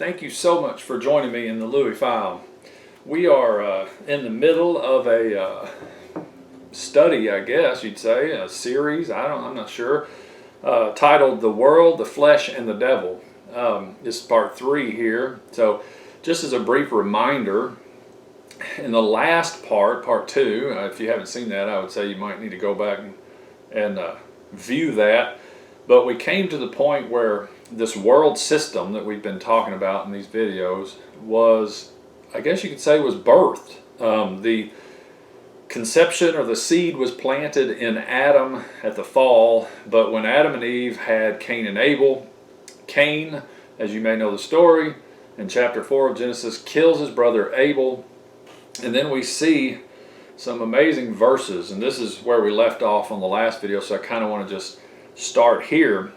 Thank you so much for joining me in the Louie File. We are in the middle of a study, I guess you'd say, a series, I'm not sure, titled The World, the Flesh, and the Devil. This is part 3 here. So just as a brief reminder, in the last part 2, if you haven't seen that, I would say you might need to go back and view that. But we came to the point where this world system that we've been talking about in these videos was, I guess you could say, was birthed. The conception or the seed was planted in Adam at the fall, but when Adam and Eve had Cain and Abel, Cain, as you may know the story, in chapter 4 of Genesis, kills his brother Abel, and then we see some amazing verses, and this is where we left off on the last video, so I kind of want to just start here.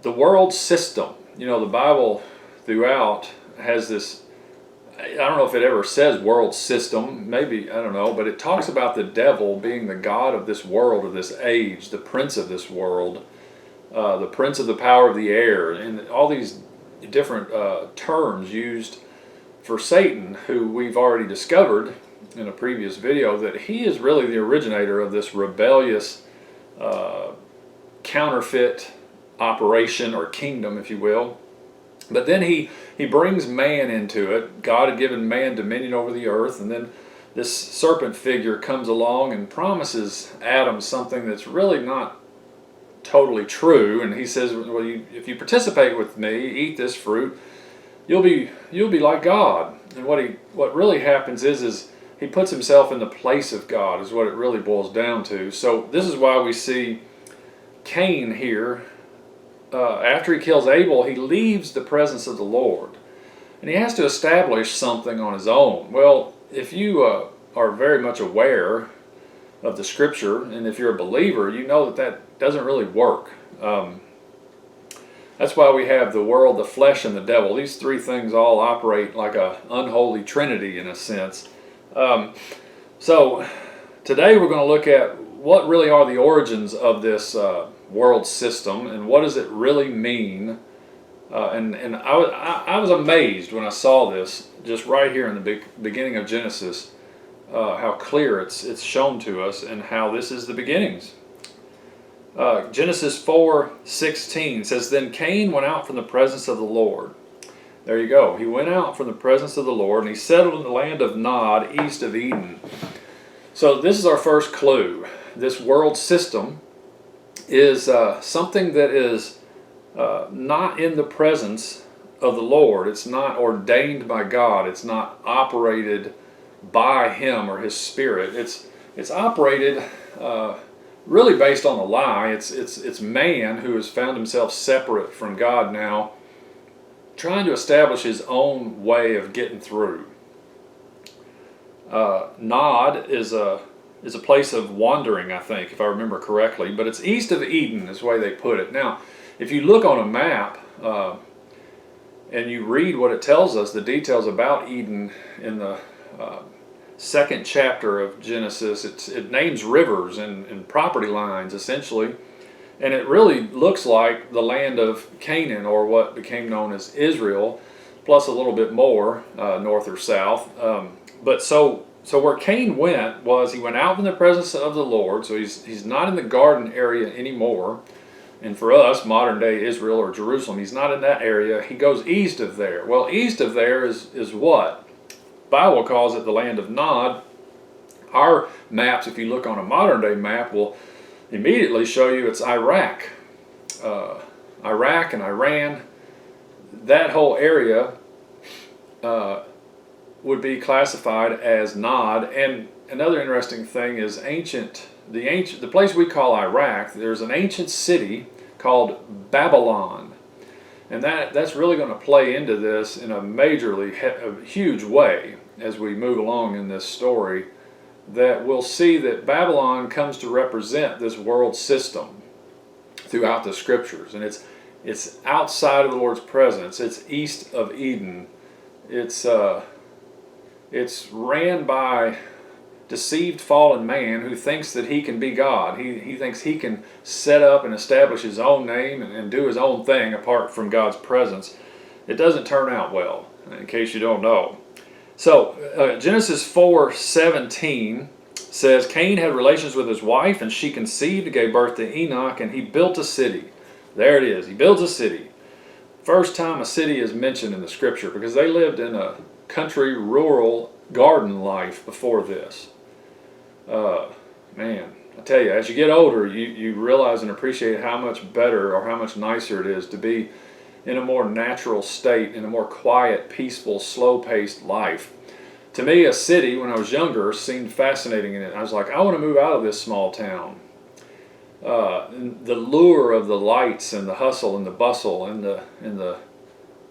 The world system, the Bible throughout has this, I don't know if it ever says world system, maybe, I don't know, but it talks about the devil being the god of this world, of this age, the prince of this world, the prince of the power of the air, and all these different terms used for Satan, who we've already discovered in a previous video that he is really the originator of this rebellious counterfeit operation, or kingdom, if you will. But then he brings man into it. God had given man dominion over the earth, and then this serpent figure comes along and promises Adam something that's really not totally true. And he says, well, if you participate with me, eat this fruit, you'll be like God. And what really happens is he puts himself in the place of God, is what it really boils down to. So this is why we see Cain here, after he kills Abel, he leaves the presence of the Lord, and he has to establish something on his own. Well, if you are very much aware of the scripture, and if you're a believer, you know that doesn't really work. That's why we have the world, the flesh, and the devil. These three things all operate like a unholy trinity in a sense. So today we're going to look at what really are the origins of this world system, and what does it really mean. And I was amazed when I saw this just right here in the beginning of Genesis, how clear it's shown to us, and how this is the beginnings. Genesis 4:16 says, "Then Cain went out from the presence of the Lord." There you go. He went out from the presence of the Lord, and he settled in the land of Nod, east of Eden. So this is our first clue. This world system is something that is not in the presence of the Lord. It's not ordained by God. It's not operated by Him or His Spirit. It's operated really based on a lie. It's man who has found himself separate from God now, trying to establish his own way of getting through. Nod is a place of wandering, I think, if I remember correctly, but it's east of Eden is the way they put it. Now, if you look on a map and you read what it tells us, the details about Eden in the second chapter of Genesis, it names rivers and property lines, essentially, and it really looks like the land of Canaan, or what became known as Israel, plus a little bit more north or south. But so where Cain went was, he went out from the presence of the Lord, so he's not in the garden area anymore. And for us, modern day Israel or Jerusalem, he's not in that area. He goes east of there. Well, east of there is what? The Bible calls it the land of Nod. Our maps, if you look on a modern day map, will immediately show you it's Iraq. Iraq and Iran, that whole area would be classified as Nod. And another interesting thing is the place we call Iraq, there's an ancient city called Babylon, and that's really going to play into this in a huge way as we move along in this story. That we'll see that Babylon comes to represent this world system throughout the scriptures, and it's outside of the Lord's presence. It's east of Eden. It's ran by deceived fallen man who thinks that he can be God. He thinks he can set up and establish his own name and do his own thing apart from God's presence. it doesn't turn out well, in case you don't know. So Genesis 4:17 says, Cain had relations with his wife, and she conceived and gave birth to Enoch, and he built a city. There it is. He builds a city. First time a city is mentioned in the scripture, because they lived in a country, rural, garden life before this. Man, I tell you, as you get older, you realize and appreciate how much better or how much nicer it is to be in a more natural state, in a more quiet, peaceful, slow-paced life. To me, a city, when I was younger, seemed fascinating in it. I was like, I want to move out of this small town. The lure of the lights and the hustle and the bustle and the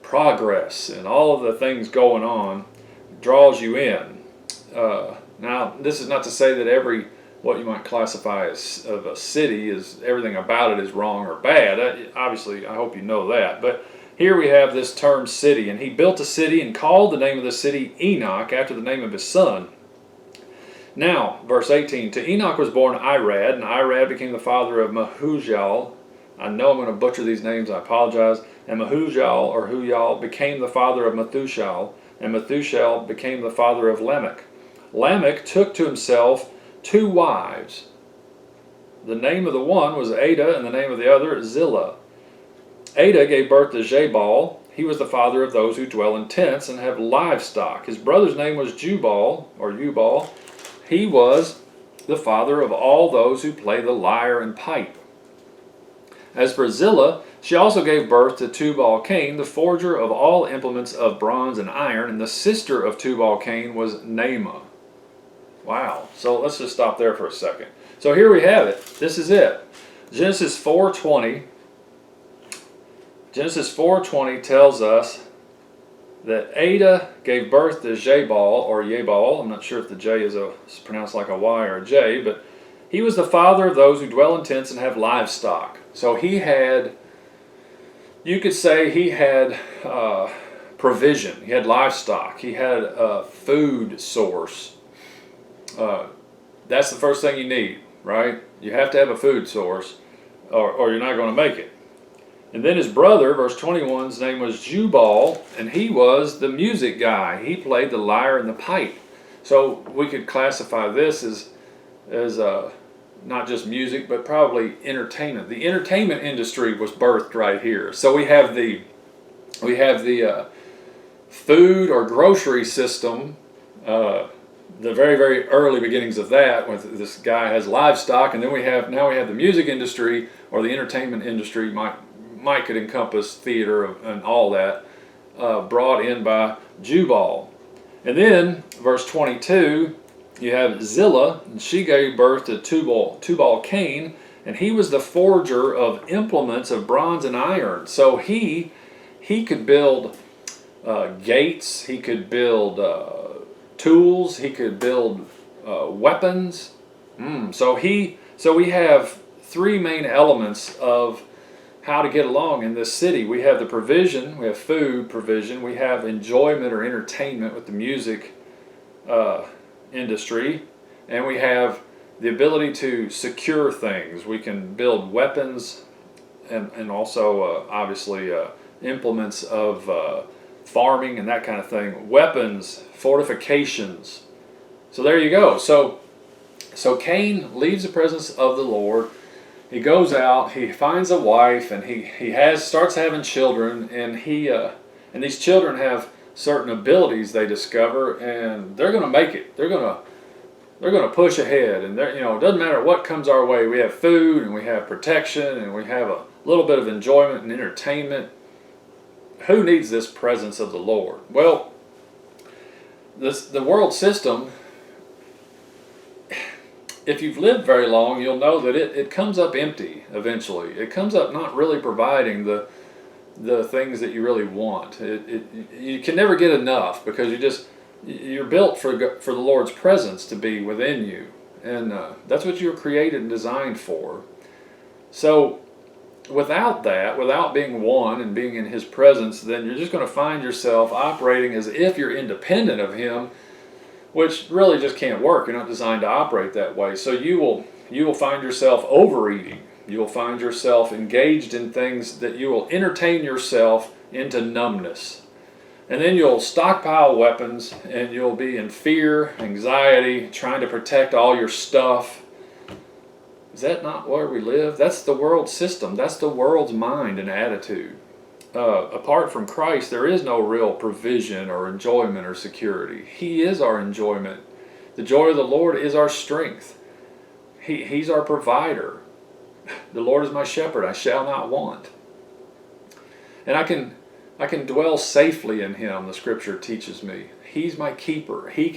progress and all of the things going on draws you in. Now, this is not to say that every what you might classify as of a city is everything about it is wrong or bad. Obviously, I hope you know that. But here we have this term city, and he built a city and called the name of the city Enoch after the name of his son. Now, verse 18, to Enoch was born Irad, and Irad became the father of Mehujael. I know I'm going to butcher these names, I apologize. And Mehujael, or Huyal, became the father of Methushal, and Methushal became the father of Lamech. Lamech took to himself 2 wives. The name of the one was Ada, and the name of the other Zillah. Ada gave birth to Jabal. He was the father of those who dwell in tents and have livestock. His brother's name was Jubal, or Ubal. He was the father of all those who play the lyre and pipe. As for Zillah, she also gave birth to Tubal-Cain, the forger of all implements of bronze and iron, and the sister of Tubal-Cain was Naamah. Wow. So let's just stop there for a second. So here we have it. This is it. Genesis 4:20. Genesis 4:20 tells us that Ada gave birth to Jabal, or Yabal. I'm not sure if the J is pronounced like a Y or a J, but he was the father of those who dwell in tents and have livestock. So he had, you could say he had provision. He had livestock. He had a food source. That's the first thing you need, right? You have to have a food source, or you're not going to make it. And then his brother, verse 21's name was Jubal, and he was the music guy. He played the lyre and the pipe. So we could classify this as not just music, but probably entertainment. The entertainment industry was birthed right here. So we have the food or grocery system. The very, very early beginnings of that, with this guy has livestock, and then we have the music industry, or the entertainment industry, might could encompass theater and all that, brought in by Jubal. And then verse 22, you have Zillah, and she gave birth to Tubal-Cain, and he was the forger of implements of bronze and iron. So he could build gates, he could build tools, he could build weapons. So we have 3 main elements of how to get along in this city. We have the provision, we have food provision, we have enjoyment or entertainment with the music industry, and we have the ability to secure things. We can build weapons and also obviously implements of farming and that kind of thing. Weapons, fortifications. So there you go. So Cain leaves the presence of the Lord. He goes out, he finds a wife, and he starts having children, and and these children have certain abilities they discover, and they're going to make it. They're going to push ahead, and it doesn't matter what comes our way. We have food, and we have protection, and we have a little bit of enjoyment and entertainment. Who needs this presence of the Lord? Well, the world system, if you've lived very long, you'll know that it comes up empty eventually. It comes up not really providing the things that you really want. You can never get enough, because you're built for the Lord's presence to be within you, and that's what you were created and designed for. So without that, without being one and being in His presence, then you're just going to find yourself operating as if you're independent of Him, which really just can't work. You're not designed to operate that way. So you will find yourself overeating. You will find yourself engaged in things that you will entertain yourself into numbness. And then you'll stockpile weapons and you'll be in fear, anxiety, trying to protect all your stuff. Is that not where we live? That's the world system. That's the world's mind and attitude. Apart from Christ, there is no real provision or enjoyment or security. He is our enjoyment. The joy of the Lord is our strength. He's our provider. The Lord is my shepherd, I shall not want. And I can dwell safely in Him, the Scripture teaches me. He's my keeper. He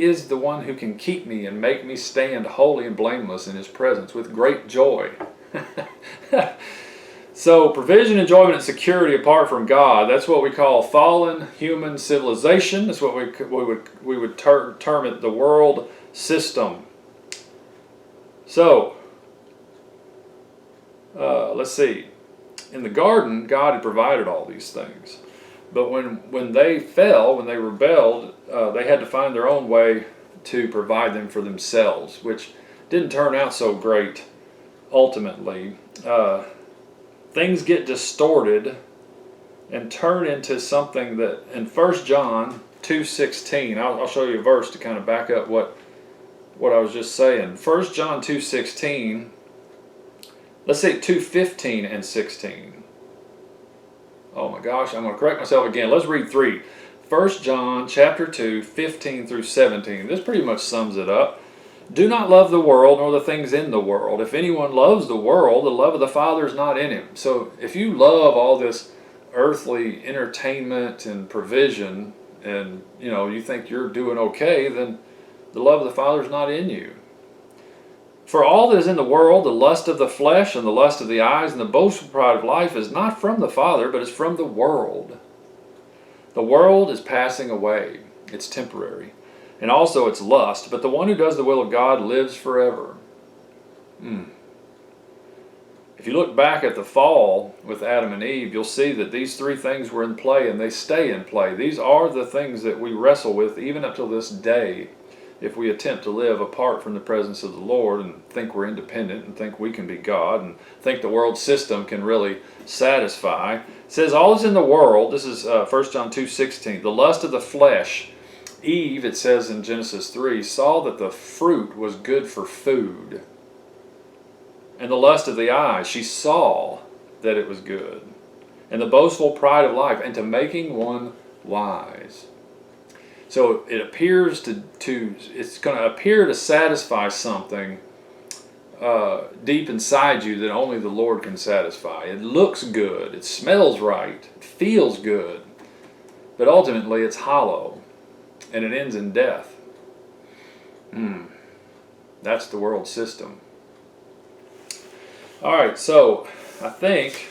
is the one who can keep me and make me stand holy and blameless in His presence with great joy. So provision, enjoyment, and security apart from God, that's what we call fallen human civilization. That's what we would term it, the world system. So, let's see. In the garden, God had provided all these things. But when they fell, when they rebelled, they had to find their own way to provide them for themselves, which didn't turn out so great ultimately. Things get distorted and turn into something that, in 1 John 2:16, I'll show you a verse to kind of back up what I was just saying. 1 John 2:16, let's say 2:15 and 16. Oh my gosh, I'm going to correct myself again. Let's read 3. 1 John chapter 2, 15 through 17. This pretty much sums it up. Do not love the world nor the things in the world. If anyone loves the world, the love of the Father is not in him. So if you love all this earthly entertainment and provision, and you think you're doing okay, then the love of the Father is not in you. For all that is in the world, the lust of the flesh and the lust of the eyes and the boastful pride of life is not from the Father, but is from the world. The world is passing away. It's temporary. And also its lust, but the one who does the will of God lives forever. If you look back at the fall with Adam and Eve, you'll see that these three things were in play, and they stay in play. These are the things that we wrestle with even up to this day, if we attempt to live apart from the presence of the Lord and think we're independent and think we can be God and think the world system can really satisfy. It says all is in the world. This is 1 John 2:16. The lust of the flesh. Eve, it says in Genesis 3, saw that the fruit was good for food. And the lust of the eyes, she saw that it was good. And the boastful pride of life, and to making one wise. So it appears it's going to appear to satisfy something deep inside you that only the Lord can satisfy. It looks good, it smells right, it feels good, but ultimately it's hollow. And it ends in death. That's the world system. All right, so I think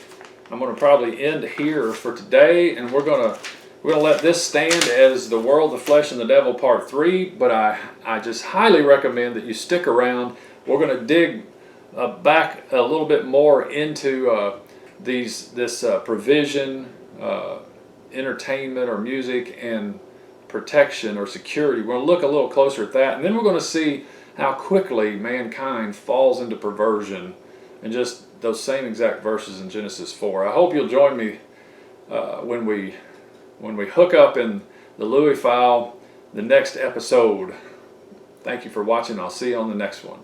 I'm going to probably end here for today, and we're going to let this stand as The World, the Flesh, and the Devil Part 3, but I just highly recommend that you stick around. We're going to dig back a little bit more into this provision, entertainment or music, and protection or security. We're going to look a little closer at that, and then we're going to see how quickly mankind falls into perversion in just those same exact verses in Genesis 4. I hope you'll join me when we hook up in the Louie file, the next episode. Thank you for watching. I'll see you on the next one.